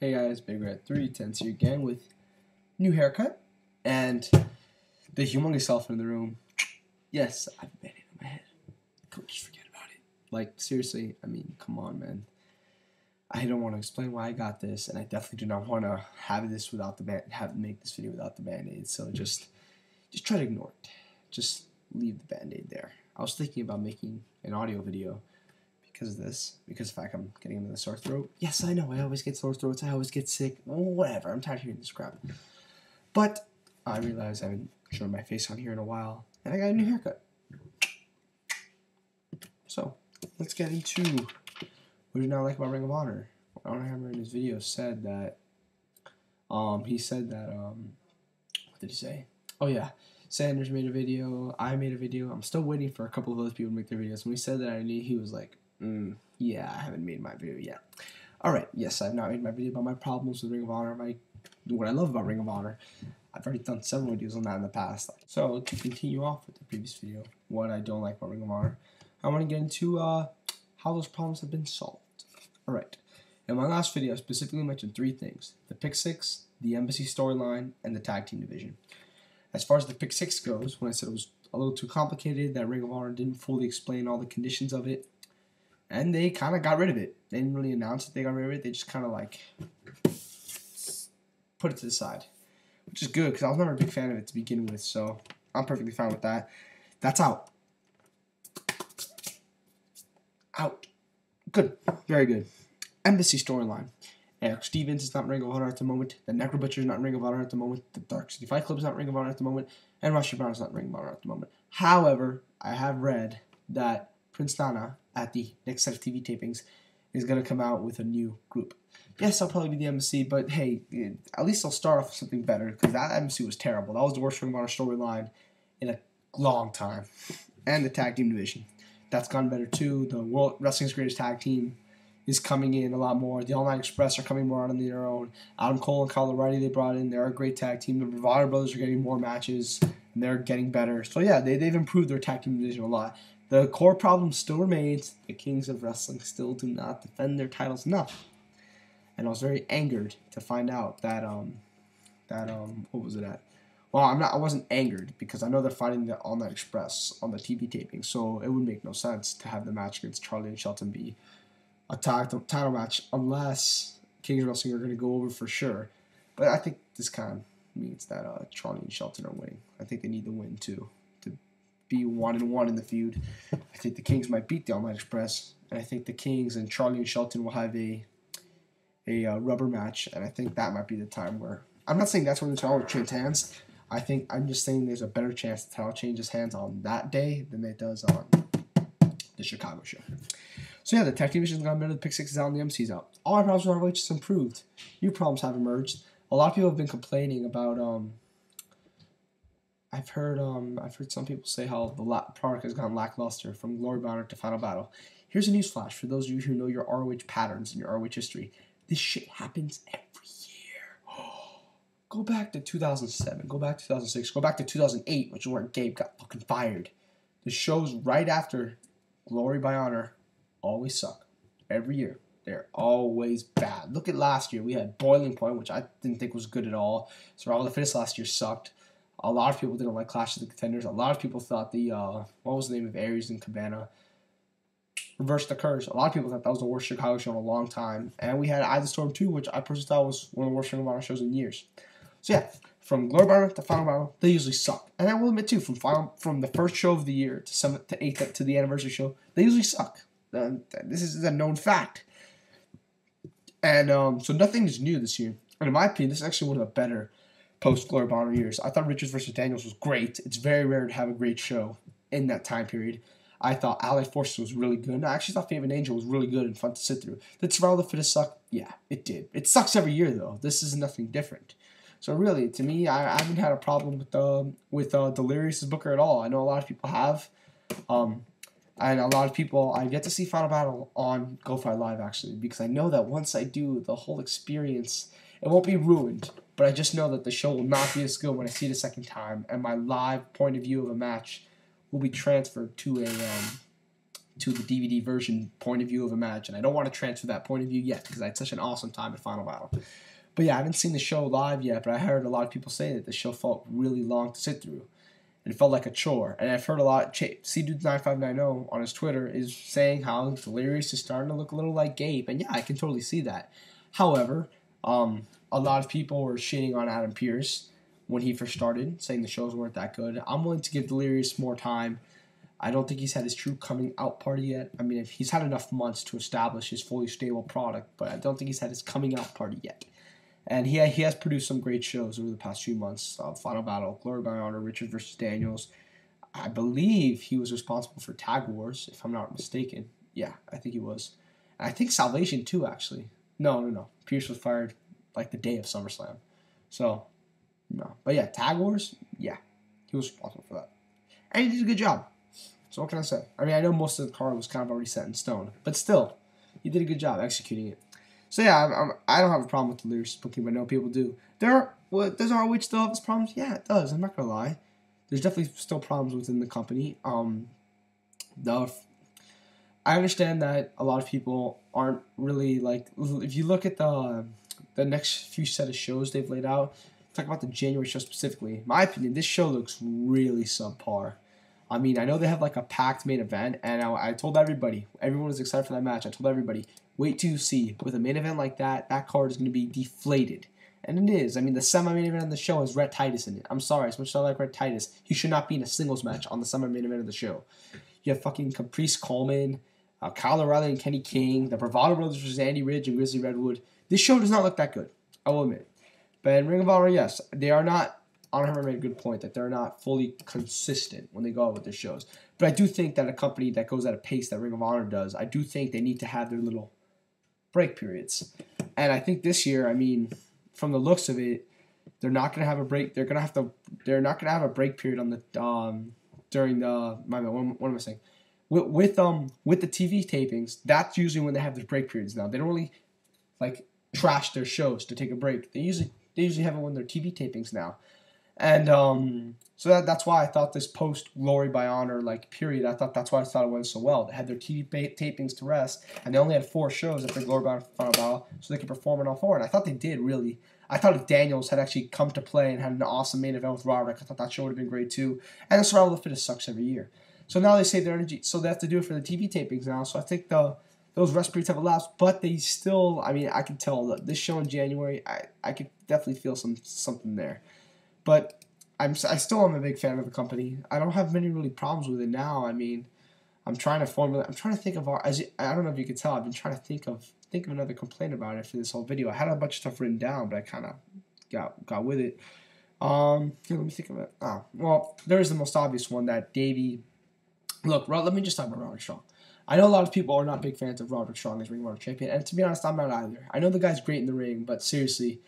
Hey guys, Big Red 310 here again with new haircut and the humongous elephant in the room. Yes, I have a band-aid on my head. Don't just forget about it. Like, seriously, I mean, come on, man. I don't want to explain why I got this, and I definitely do not want to have this without the make this video without the band-aid. So just try to ignore it. Just leave the band-aid there. I was thinking about making an audio video because of this, because of the fact I'm getting into the sore throat. Yes, I know, I always get sore throats, I always get sick, whatever, I'm tired of hearing this crap. But I realized I haven't shown my face on here in a while, and I got a new haircut. So, let's get into what do you not like about Ring of Honor. Honor Hammer in his video said that, what did he say? Oh yeah, Sanders made a video, I made a video, I'm still waiting for a couple of other people to make their videos. When he said that, I knew he was like, yeah, I haven't made my video yet. Alright, yes, I've not made my video about my problems with Ring of Honor, what I love about Ring of Honor. I've already done several videos on that in the past. So, to continue off with the previous video, what I don't like about Ring of Honor, I want to get into how those problems have been solved. Alright, in my last video, I specifically mentioned three things: the Pick 6, the Embassy storyline, and the Tag Team division. As far as the Pick 6 goes, when I said it was a little too complicated, that Ring of Honor didn't fully explain all the conditions of it, and they kind of got rid of it. They didn't really announce that they got rid of it. They just kind of like put it to the side, which is good because I was never a big fan of it to begin with, so I'm perfectly fine with that. That's out. Out. Good. Very good. Embassy storyline. Eric Stevens is not in Ring of Honor at the moment. The Necro Butcher is not in Ring of Honor at the moment. The Dark City Fight Club is not in Ring of Honor at the moment. And Russia Brown is not in Ring of Honor at the moment. However, I have read that Prince Nana at the next set of TV tapings is going to come out with a new group. Yes, I'll probably be the MC, but hey, at least I'll start off with something better, because that MC was terrible. That was the worst Ring of Honor storyline in a long time. And the Tag Team division. That's gone better too. The World Wrestling's Greatest Tag Team is coming in a lot more. The All Night Express are coming more out on their own. Adam Cole and Kyle O'Reilly they brought in. They're a great tag team. The Bravado Brothers are getting more matches, and they're getting better. So yeah, they've improved their tag team division a lot. The core problem still remains. The Kings of Wrestling still do not defend their titles enough. And I was very angered to find out that what was it at? Well, I wasn't angered because I know they're fighting the All Night Express on the TV taping, so it would make no sense to have the match against Charlie and Shelton be a title match unless Kings of Wrestling are going to go over for sure. But I think this kind of means that Charlie and Shelton are winning. I think they need the win too to be 1-1 in the feud. I think the Kings might beat the All Night Express, and I think the Kings and Charlie and Shelton will have a rubber match, and I think that might be the time where I'm not saying that's when the title will change hands. I'm just saying there's a better chance the title changes hands on that day than it does on the Chicago show. So yeah, the tag team division's gone better. The Pick 6 is out and the MC's out. All our problems with ROH has improved. New problems have emerged. A lot of people have been complaining about I've heard some people say how the product has gone lackluster from Glory Bound to Final Battle. Here's a newsflash for those of you who know your ROH patterns and your ROH history. This shit happens every year. Go back to 2007. Go back to 2006. Go back to 2008, which is where Gabe got fucking fired. The shows right after Glory by Honor always suck. Every year. They're always bad. Look at last year. We had Boiling Point, which I didn't think was good at all. Survival of the Fittest last year sucked. A lot of people didn't like Clash of the Contenders. A lot of people thought the, what was the name of Aries and Cabana? Reverse the Curse. A lot of people thought that was the worst Chicago show in a long time. And we had Eye of the Storm 2, which I personally thought was one of the worst Ring of Honor shows in years. So yeah, from Glory Bound to Final Battle, they usually suck. And I will admit too, from the first show of the year to 7th to 8th to the anniversary show, they usually suck. This is a known fact. And so nothing is new this year. And in my opinion, this is actually one of the better post-Glory Bound years. I thought Richards vs. Daniels was great. It's very rare to have a great show in that time period. I thought Allied Forces was really good. And I actually thought Favorite Angel was really good and fun to sit through. Did Survival of the Fittest suck? Yeah, it did. It sucks every year, though. This is nothing different. So really, to me, I haven't had a problem with Delirious' Booker at all. I know a lot of people have. And a lot of people, I get to see Final Battle on GoFi Live, actually, because I know that once I do, the whole experience, it won't be ruined, but I just know that the show will not be as good when I see it a second time, and my live point of view of a match will be transferred to to the DVD version point of view of a match, and I don't want to transfer that point of view yet because I had such an awesome time at Final Battle. But yeah, I haven't seen the show live yet, but I heard a lot of people say that the show felt really long to sit through. And it felt like a chore. And I've heard a lot, CDudes9590 on his Twitter is saying how Delirious is starting to look a little like Gabe. And yeah, I can totally see that. However, a lot of people were shitting on Adam Pearce when he first started, saying the shows weren't that good. I'm willing to give Delirious more time. I don't think he's had his true coming out party yet. I mean, he's had enough months to establish his fully stable product, but I don't think he's had his coming out party yet. And he has produced some great shows over the past few months. Final Battle, Glory by Honor, Richard versus Daniels. I believe he was responsible for Tag Wars, if I'm not mistaken. Yeah, I think he was. And I think Salvation too, actually. No. Pierce was fired like the day of SummerSlam. So, no. But yeah, Tag Wars, yeah. He was responsible for that. And he did a good job. So what can I say? I mean, I know most of the card was kind of already set in stone. But still, he did a good job executing it. So yeah, I don't have a problem with Delirious booking, but I know people do. Does ROH still have its problems? Yeah, it does. I'm not gonna lie. There's definitely still problems within the company. I understand that a lot of people aren't really like. If you look at the next few set of shows they've laid out, talk about the January show specifically. In my opinion, this show looks really subpar. I mean, I know they have like a packed main event, and I told everybody, everyone was excited for that match. I told everybody, wait till you see, with a main event like that, that card is going to be deflated. And it is. I mean, the semi-main event of the show has Rhett Titus in it. I'm sorry, as much as I like Rhett Titus, he should not be in a singles match on the semi-main event of the show. You have fucking Caprice Coleman, Kyle O'Reilly and Kenny King, the Bravado Brothers versus Andy Ridge and Grizzly Redwood. This show does not look that good, I will admit. But in Ring of Honor, yes, they are not. Honor Hammer made a good point that they're not fully consistent when they go out with their shows. But I do think that a company that goes at a pace that Ring of Honor does, I do think they need to have their little break periods. And I think this year, I mean, from the looks of it, they're not gonna have a break. They're not gonna have a break period on the during the what am I saying? With the TV tapings, that's usually when they have their break periods now. They don't really like trash their shows to take a break. They usually have it when they're TV tapings now. And so that's why I thought this post Glory by Honor period. I thought that's why I thought it went so well. They had their TV tapings to rest, and they only had 4 shows after Glory by Honor Final Battle, so they could perform in all 4. And I thought they did really. I thought if Daniels had actually come to play and had an awesome main event with Roderick, I thought that show would have been great too. And the Survival of the Fittest sucks every year. So now they save their energy, so they have to do it for the TV tapings now. So I think those rest periods have elapsed, but they still. I mean, I can tell that this show in January, I could definitely feel something there. But I still am a big fan of the company. I don't have many really problems with it now. I mean, I'm trying to think of I don't know if you could tell. I've been trying to think of another complaint about it for this whole video. I had a bunch of stuff written down, but I kind of got with it. Here, let me think of it. Oh, well, there is the most obvious one that Davey. Look, let me just talk about Roderick Strong. I know a lot of people are not big fans of Roderick Strong as Ring of Honor champion, and to be honest, I'm not either. I know the guy's great in the ring, but seriously,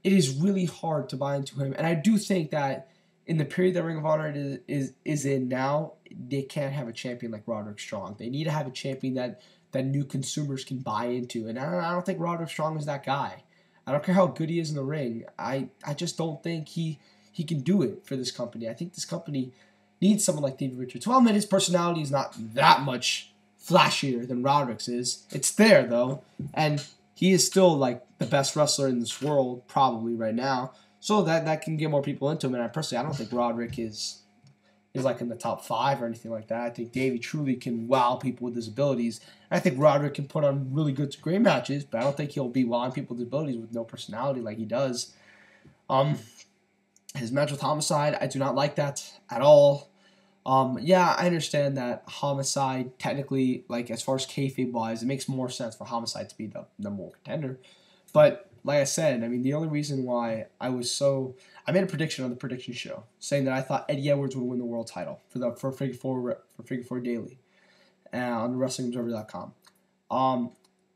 it is really hard to buy into him. And I do think that in the period that Ring of Honor is in now, they can't have a champion like Roderick Strong. They need to have a champion that new consumers can buy into. And I don't think Roderick Strong is that guy. I don't care how good he is in the ring. I just don't think he can do it for this company. I think this company needs someone like David Richards. Well, I mean, his personality is not that much flashier than Roderick's is. It's there, though. And he is still like the best wrestler in this world, probably right now. So that can get more people into him. And I don't think Roderick is like in the top 5 or anything like that. I think Davey truly can wow people with his abilities. I think Roderick can put on really good to great matches, but I don't think he'll be wowing people with his abilities with no personality like he does. His match with Homicide, I do not like that at all. Yeah, I understand that Homicide, technically, like as far as kayfabe-wise, it makes more sense for Homicide to be the number 1 contender. But like I said, I mean, the only reason why I made a prediction on the prediction show saying that I thought Eddie Edwards would win the world title for Figure 4 Daily on WrestlingObserver.com.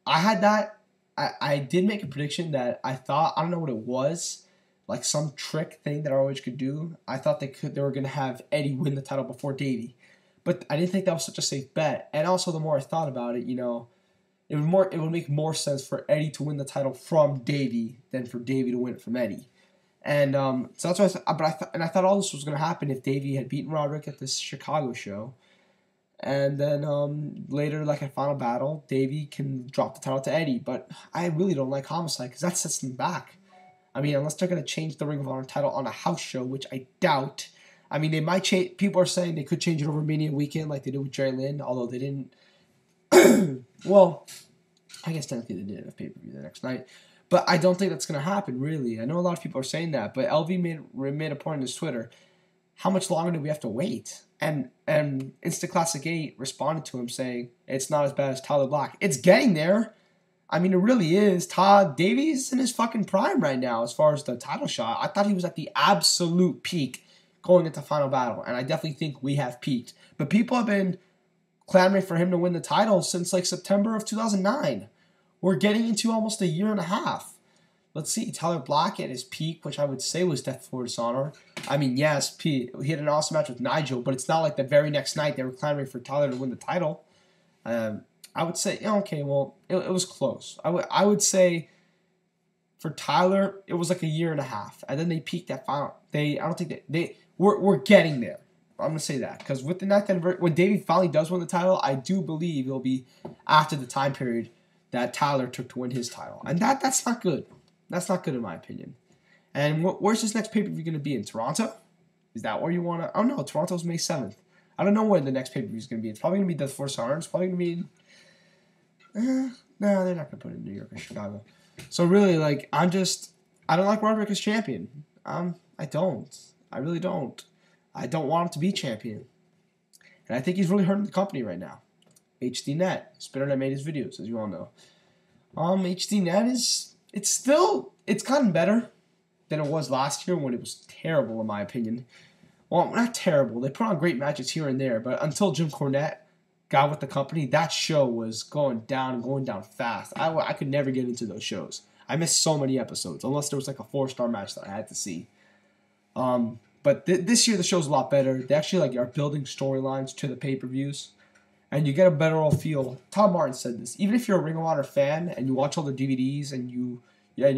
I had that. I did make a prediction that I thought, I don't know what it was, like some trick thing that ROH could do. I thought they were going to have Eddie win the title before Davey. But I didn't think that was such a safe bet. And also, the more I thought about it, it would make more sense for Eddie to win the title from Davey than for Davey to win it from Eddie. And so that's what I thought. I thought all this was going to happen if Davey had beaten Roderick at this Chicago show. And then later, like at Final Battle, Davey can drop the title to Eddie. But I really don't like Homicide because that sets them back. I mean, unless they're going to change the Ring of Honor title on a house show, which I doubt. I mean, they might change. People are saying they could change it over Mania weekend like they did with Jerry Lynn, although they didn't. Well, I guess technically they did have pay-per-view the next night. But I don't think that's going to happen, really. I know a lot of people are saying that, but LV made a point on his Twitter. How much longer do we have to wait? And Insta Classic 8 responded to him saying, it's not as bad as Tyler Black. It's getting there. I mean, it really is. Todd Davies in his fucking prime right now as far as the title shot. I thought he was at the absolute peak going into Final Battle, and I definitely think we have peaked. But people have been clamoring for him to win the title since like September of 2009. We're getting into almost a year and a half. Let's see, Tyler Black at his peak, which I would say was Death Before Dishonor. I mean, yes, he had an awesome match with Nigel, but it's not like the very next night they were clamoring for Tyler to win the title. I would say, okay, well, it was close. I would say for Tyler, it was like a year and a half, and then they peaked at Final. I don't think we're getting there. I'm gonna say that because with the 9th anniversary, when Davey finally does win the title, I do believe it'll be after the time period that Tyler took to win his title, and that's not good. That's not good in my opinion. And where's this next pay-per-view going to be? In Toronto? Is that where you want to... Oh, no. Toronto's May 7th. I don't know where the next pay-per-view is going to be. It's probably going to be Death Force Honor. It's probably going to be... No, they're not going to put it in New York or Chicago. So, really, like, I don't like Roderick as champion. I don't. I really don't. I don't want him to be champion. And I think he's really hurting the company right now. HDNet. Spinner that made his videos, as you all know. HDNet is... It's gotten better than it was last year when it was terrible, in my opinion. Well, not terrible. They put on great matches here and there, but until Jim Cornette got with the company, that show was going down fast. I could never get into those shows. I missed so many episodes, unless there was like a 4-star match that I had to see. But this year the show's a lot better. They actually are building storylines to the pay-per-views. And you get a better all feel. Tom Martin said this. Even if you're a Ring of Honor fan and you watch all the DVDs and you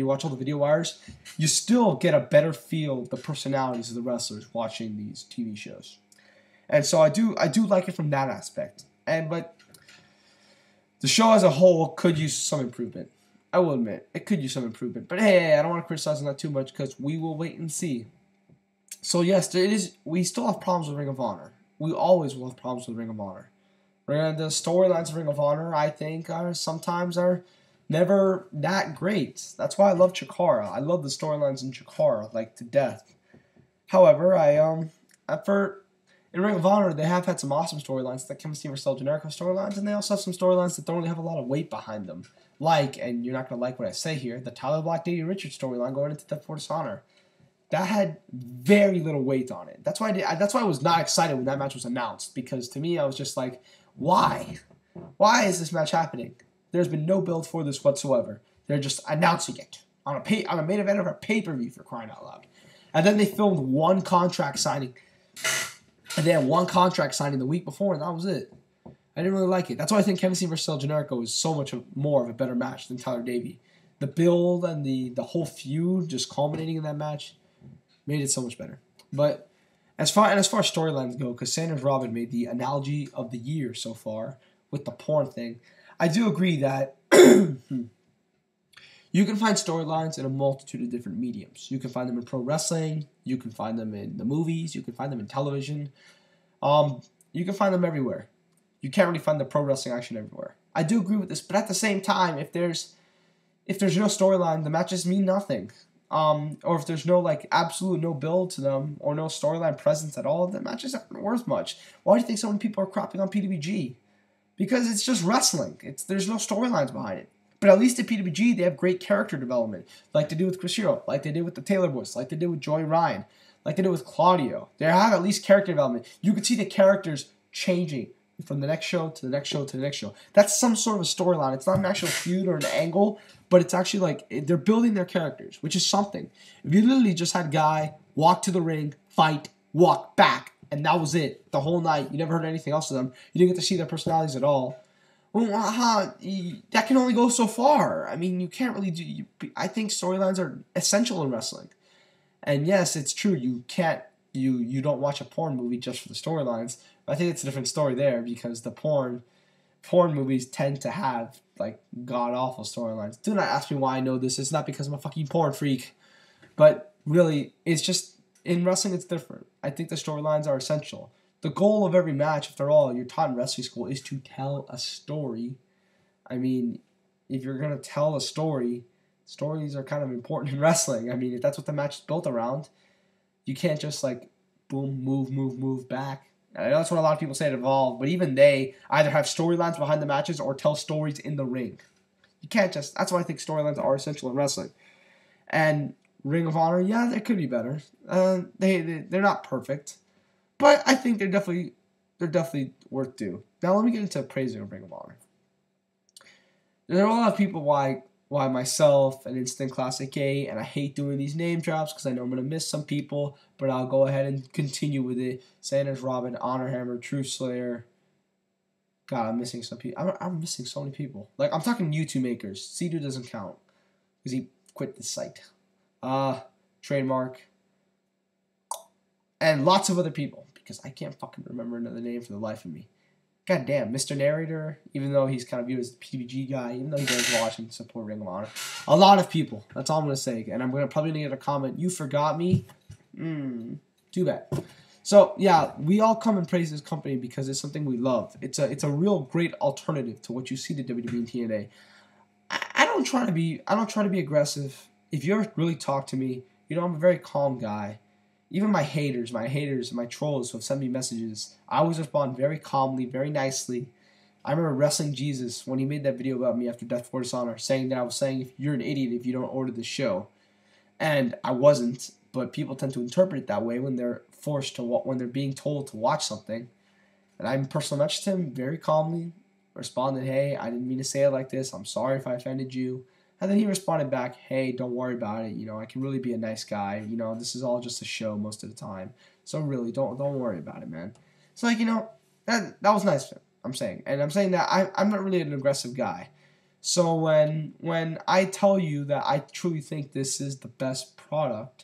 watch all the video wires, you still get a better feel of the personalities of the wrestlers watching these TV shows. And so I do like it from that aspect. But the show as a whole could use some improvement. I will admit, it could use some improvement. But hey, I don't want to criticize them that too much because we will wait and see. So yes, we still have problems with Ring of Honor. We always will have problems with Ring of Honor. The storylines of Ring of Honor, I think, sometimes are never that great. That's why I love Chikara. I love the storylines in Chikara, like, to death. However, in Ring of Honor, they have had some awesome storylines, like Kevin Stevens El Generico storylines, and they also have some storylines that don't really have a lot of weight behind them. Like, and you're not going to like what I say here, the Tyler Black Davey Richards storyline going into Death Before Dishonor. That had very little weight on it. That's why I was not excited when that match was announced, because to me, I was just like, why? Why is this match happening? There's been no build for this whatsoever. They're just announcing it on a main event of a pay-per-view, for crying out loud. And then they filmed one contract signing. And they had one contract signing the week before, and that was it. I didn't really like it. That's why I think Kevin Stevens vs. El Generico is so much more of a better match than Tyler Davey. The build and the whole feud just culminating in that match made it so much better. But as far as storylines go, because Sanders Robin made the analogy of the year so far with the porn thing, I do agree that you can find storylines in a multitude of different mediums. You can find them in pro wrestling. You can find them in the movies. You can find them in television. You can find them everywhere. You can't really find the pro wrestling action everywhere. I do agree with this, but at the same time, if there's no storyline, the matches mean nothing. Or if there's no absolute no build to them or no storyline presence at all, the matches aren't worth much. Why do you think so many people are crapping on PWG? Because it's just wrestling. There's no storylines behind it. But at least at PWG, they have great character development, like they do with Chris Hero, like they did with the Taylor Boys, like they did with Joey Ryan, like they did with Claudio. They have at least character development. You can see the characters changing from the next show to the next show to the next show. That's some sort of a storyline. It's not an actual feud or an angle, but it's actually they're building their characters, which is something. If you literally just had a guy walk to the ring, fight, walk back, and that was it the whole night, you never heard anything else of them, you didn't get to see their personalities at all, well, that can only go so far. I mean, you can't really do... I think storylines are essential in wrestling. And yes, it's true, you can't you don't watch a porn movie just for the storylines. I think it's a different story there because the porn movies tend to have like god awful storylines. Do not ask me why I know this. It's not because I'm a fucking porn freak, but really, it's just in wrestling it's different. I think the storylines are essential. The goal of every match, after all, you're taught in wrestling school, is to tell a story. I mean, if you're gonna tell a story, stories are kind of important in wrestling. I mean, if that's what the match is built around, you can't just like boom, move back. I know that's what a lot of people say at Evolve, but even they either have storylines behind the matches or tell stories in the ring. You can't just. That's why I think storylines are essential in wrestling. And Ring of Honor, yeah, they could be better. They're not perfect, but I think they're definitely worth due. Now let me get into praising of Ring of Honor. There are a lot of people why myself and Instant Classic 8, and I hate doing these name drops because I know I'm going to miss some people, but I'll go ahead and continue with it. Sanders, Robin, Honor Hammer, Truth Slayer. God, I'm missing some people. I'm missing so many people. Like, I'm talking YouTube makers. C-Do doesn't count because he quit the site. Trademark. And lots of other people because I can't fucking remember another name for the life of me. God damn, Mr. Narrator, even though he's kind of viewed as the PBG guy, even though he does watch and support Ring of Honor. A lot of people. That's all I'm going to say. And I'm going to probably get a comment, you forgot me? Too bad. So, yeah, we all come and praise this company because it's something we love. It's a real great alternative to what you see the WWE and TNA. I don't try to be aggressive. If you ever really talk to me, you know I'm a very calm guy. Even my haters, my trolls who have sent me messages, I always respond very calmly, very nicely. I remember Wrestling Jesus when he made that video about me after Death Before Dishonor, saying that I was saying if you're an idiot if you don't order the show, and I wasn't. But people tend to interpret it that way when they're when they're being told to watch something. And I personally messaged him very calmly, responded, "Hey, I didn't mean to say it like this. I'm sorry if I offended you." And then he responded back, "Hey, don't worry about it. You know, I can really be a nice guy. You know, this is all just a show most of the time. So really, don't worry about it, man." So like, you know, that was nice of him, I'm saying. And I'm saying that I'm not really an aggressive guy. So when I tell you that I truly think this is the best product,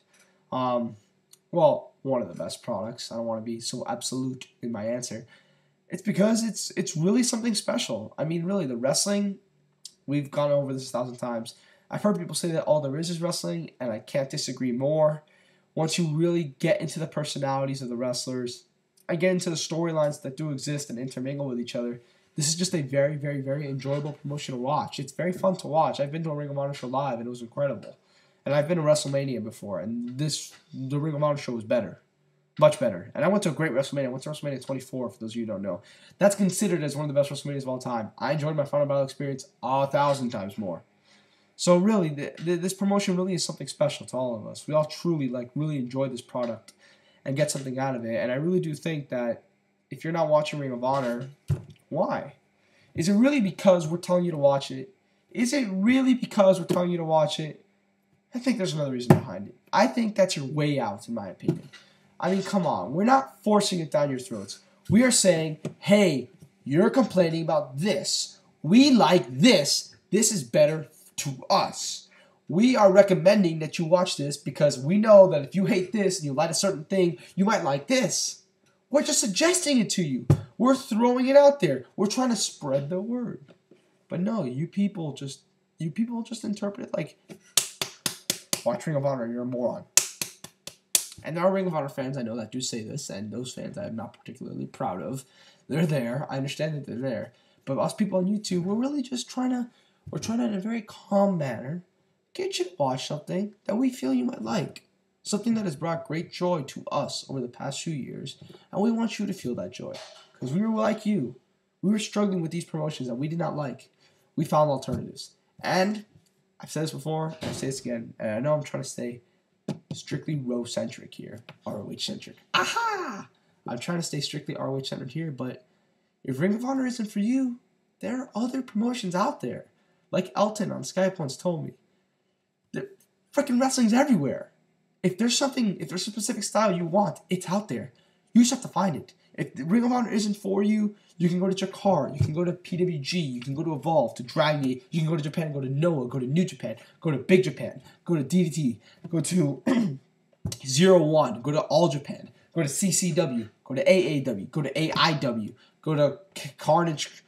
well, one of the best products. I don't want to be so absolute in my answer. It's because it's really something special. I mean, really, the wrestling. We've gone over this 1,000 times. I've heard people say that all there is wrestling, and I can't disagree more. Once you really get into the personalities of the wrestlers, and get into the storylines that do exist and intermingle with each other, this is just a very, very, very enjoyable promotion to watch. It's very fun to watch. I've been to a Ring of Honor show live, and it was incredible. And I've been to WrestleMania before, and the Ring of Honor show was better. Much better. And I went to a great WrestleMania. I went to WrestleMania 24, for those of you who don't know. That's considered as one of the best WrestleManias of all time. I enjoyed my Final Battle experience 1,000 times more. So really, this promotion really is something special to all of us. We all truly, really enjoy this product and get something out of it. And I really do think that if you're not watching Ring of Honor, why? Is it really because we're telling you to watch it? Is it really because we're telling you to watch it? I think there's another reason behind it. I think that's your way out, in my opinion. I mean, come on. We're not forcing it down your throats. We are saying, hey, you're complaining about this. We like this. This is better to us. We are recommending that you watch this because we know that if you hate this and you like a certain thing, you might like this. We're just suggesting it to you. We're throwing it out there. We're trying to spread the word. But no, you people just interpret it like, watch Ring of Honor, you're a moron. And there are Ring of Honor fans I know that do say this, and those fans I am not particularly proud of. They're there. I understand that they're there. But us people on YouTube, we're really just trying to in a very calm manner get you to watch something that we feel you might like. Something that has brought great joy to us over the past few years, and we want you to feel that joy. Because we were like you. We were struggling with these promotions that we did not like. We found alternatives. And I've said this before, and I'll say this again, and I know I'm trying to stay strictly ROH-centric here. ROH-centric. Aha! I'm trying to stay strictly ROH-centered here, but if Ring of Honor isn't for you, there are other promotions out there. Like Elton on Skype once told me. Freaking wrestling's everywhere. If there's a specific style you want, it's out there. You just have to find it. If Ring of Honor isn't for you, you can go to Jakar, you can go to PWG, you can go to Evolve, to Dragon Gate, you can go to Japan, go to Noah, go to New Japan, go to Big Japan, go to DDT, go to 01, go to All Japan, Go to CCW. Go to AAW. Go to AIW. Go to Carnage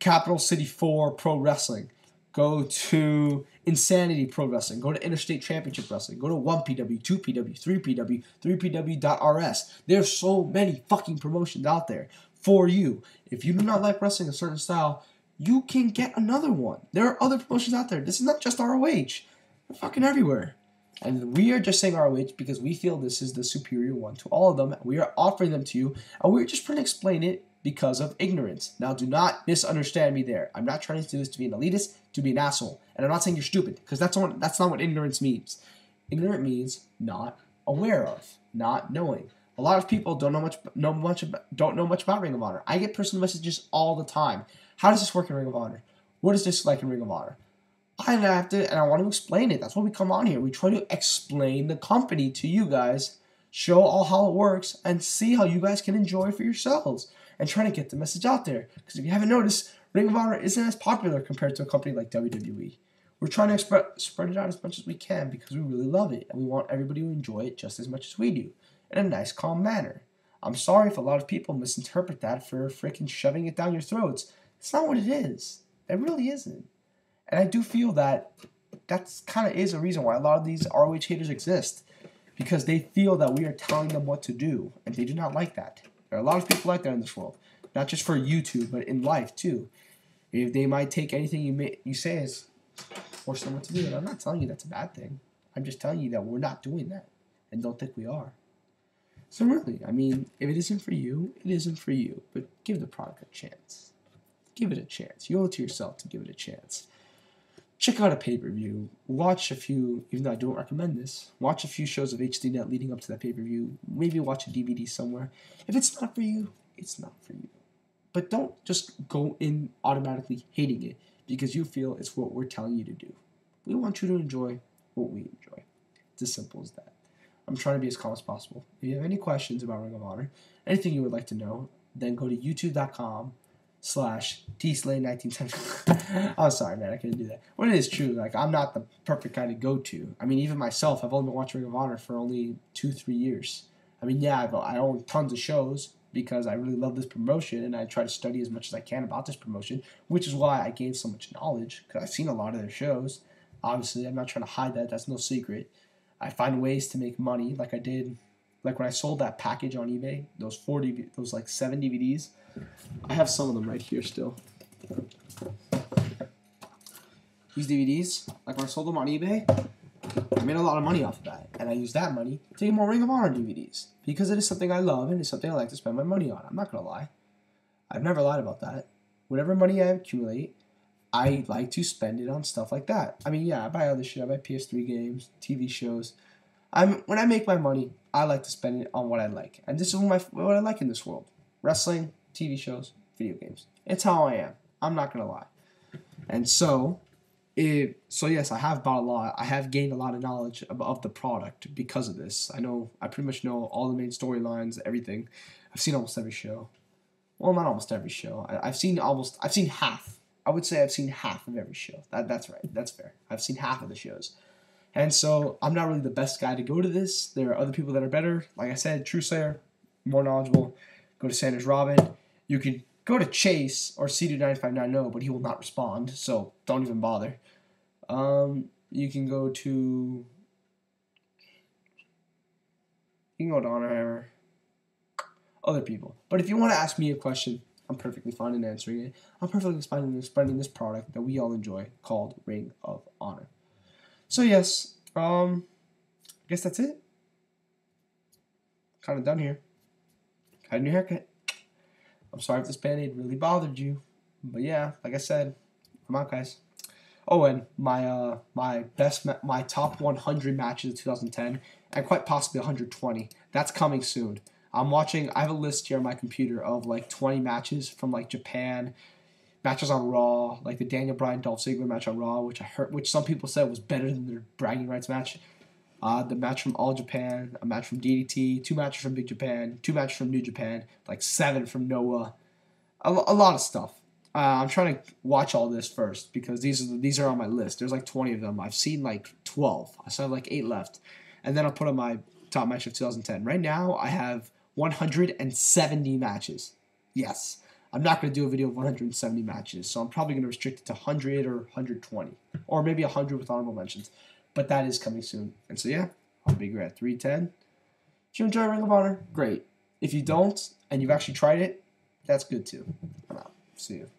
Capital City 4 Pro Wrestling. Go to Insanity Pro Wrestling. Go to Interstate Championship Wrestling. Go to 1PW, 2PW, 3PW, 3PW.RS. There's so many fucking promotions out there for you. If you do not like wrestling a certain style, you can get another one. There are other promotions out there. This is not just ROH. They're fucking everywhere. And we are just saying ROH because we feel this is the superior one to all of them. We are offering them to you, and we're just trying to explain it because of ignorance. Now, do not misunderstand me there. I'm not trying to do this to be an elitist, to be an asshole. And I'm not saying you're stupid, because that's not what ignorance means. Ignorant means not aware of, not knowing. A lot of people don't know much about Ring of Honor. I get personal messages all the time. How does this work in Ring of Honor? What is this like in Ring of Honor? I have to, and I want to explain it. That's why we come on here. We try to explain the company to you guys, show all how it works, and see how you guys can enjoy it for yourselves, and try to get the message out there. Because if you haven't noticed, Ring of Honor isn't as popular compared to a company like WWE. We're trying to spread it out as much as we can because we really love it, and we want everybody to enjoy it just as much as we do, in a nice, calm manner. I'm sorry if a lot of people misinterpret that for freaking shoving it down your throats. It's not what it is. It really isn't. And I do feel that that's kind of is a reason why a lot of these ROH haters exist. Because they feel that we are telling them what to do. And they do not like that. There are a lot of people out there in this world. Not just for YouTube, but in life too. If they might take anything you say as force someone to do it. I'm not telling you that's a bad thing. I'm just telling you that we're not doing that. And don't think we are. So really, I mean, if it isn't for you, it isn't for you. But give the product a chance. Give it a chance. You owe it to yourself to give it a chance. Check out a pay-per-view. Watch a few, even though I don't recommend this, watch a few shows of HDNet leading up to that pay-per-view. Maybe watch a DVD somewhere. If it's not for you, it's not for you. But don't just go in automatically hating it because you feel it's what we're telling you to do. We want you to enjoy what we enjoy. It's as simple as that. I'm trying to be as calm as possible. If you have any questions about Ring of Honor, anything you would like to know, then go to youtube.com/dslay1910. I'm sorry, man, I couldn't do that. But it is true. Like, I'm not the perfect guy to go to. I mean, even myself, I've only been watching Ring of Honor for only 2-3 years. I mean, yeah, I own tons of shows because I really love this promotion and I try to study as much as I can about this promotion, which is why I gained so much knowledge because I've seen a lot of their shows. Obviously, I'm not trying to hide that. That's no secret. I find ways to make money like I did. Like when I sold that package on eBay, those 7 DVDs, I have some of them right here still. These DVDs, like when I sold them on eBay, I made a lot of money off of that. And I used that money to get more Ring of Honor DVDs. Because it is something I love and it's something I like to spend my money on. I'm not going to lie. I've never lied about that. Whatever money I accumulate, I like to spend it on stuff like that. I mean, yeah, I buy other shit. I buy PS3 games, TV shows. When I make my money, I like to spend it on what I like. And this is what I like in this world. Wrestling, TV shows, video games. It's how I am. I'm not going to lie. And so yes, I have bought a lot. I have gained a lot of knowledge of the product because of this. I pretty much know all the main storylines, everything. I've seen almost every show. Well, not almost every show. I've seen half. I would say I've seen half of every show. That's right. That's fair. I've seen half of the shows. And so I'm not really the best guy to go to this. There are other people that are better. Like I said, True Slayer, more knowledgeable. Go to Sanders Robin. You can go to Chase or C29590, but he will not respond, so don't even bother. You can go to Honor Hammer. Other people. But if you want to ask me a question, I'm perfectly fine in answering it. I'm perfectly fine in spreading this product that we all enjoy called Ring of Honor. So yes, I guess that's it. Kind of done here. Got a new haircut. I'm sorry if this Band-Aid really bothered you. But yeah, like I said, I'm out, guys. Oh, and my top 100 matches of 2010, and quite possibly 120. That's coming soon. I have a list here on my computer of like 20 matches from like Japan, matches on Raw, like the Daniel Bryan Dolph Ziggler match on Raw, which some people said was better than their bragging rights match. The match from All Japan, a match from DDT, 2 matches from Big Japan, 2 matches from New Japan, like 7 from Noah, a lot of stuff. I'm trying to watch all this first because these are on my list. There's like 20 of them. I've seen like 12. I still have like 8 left, and then I'll put on my top match of 2010. Right now, I have 170 matches. Yes. I'm not going to do a video of 170 matches, so I'm probably going to restrict it to 100 or 120. Or maybe 100 with honorable mentions. But that is coming soon. And so, yeah, I'll be great at 310. If you enjoy Ring of Honor, great. If you don't, and you've actually tried it, that's good too. I'm out. See you.